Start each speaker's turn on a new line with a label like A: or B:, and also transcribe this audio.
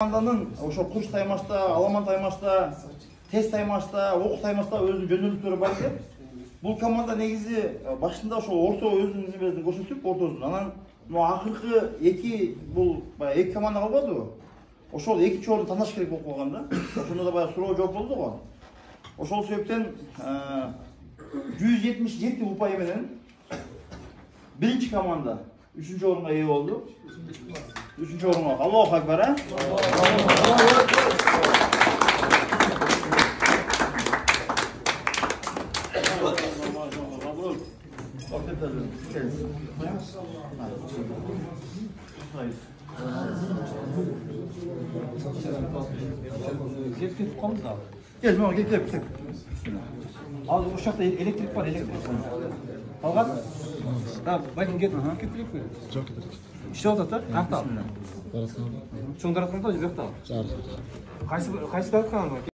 A: Komandanın ошо курс таймашта, аламан таймашта, тест таймашта, ок таймашта өзүнүн жөнөмдүктөрү бар экен. Бул команда негизи башында ошо орто өзүнүн небесин көрсөтүп, ортосун. Анан акыркы эки бул баягы эки команда калбадыбы? Ошол экинчи орунду тандаш керек болуп калган да. Ошондо да баягы суроо жооп болду го. Ошол себептен 177 упай менен биринчи команда 3-чү орунга ээ болду. 3-чү орунга Аллаху акбар, а?
B: Ketip kaldı da.
A: Gel, bana gel.
B: Al uşakta elektrik var, elektrik. Algan. Tamam, bakın git. Ketip mi?
C: Çok ketip.
B: İşte o da tahta.
C: Arasında.
B: Şundan sonra da yok da.
C: Çağır.
B: Kaç taraf kanal var?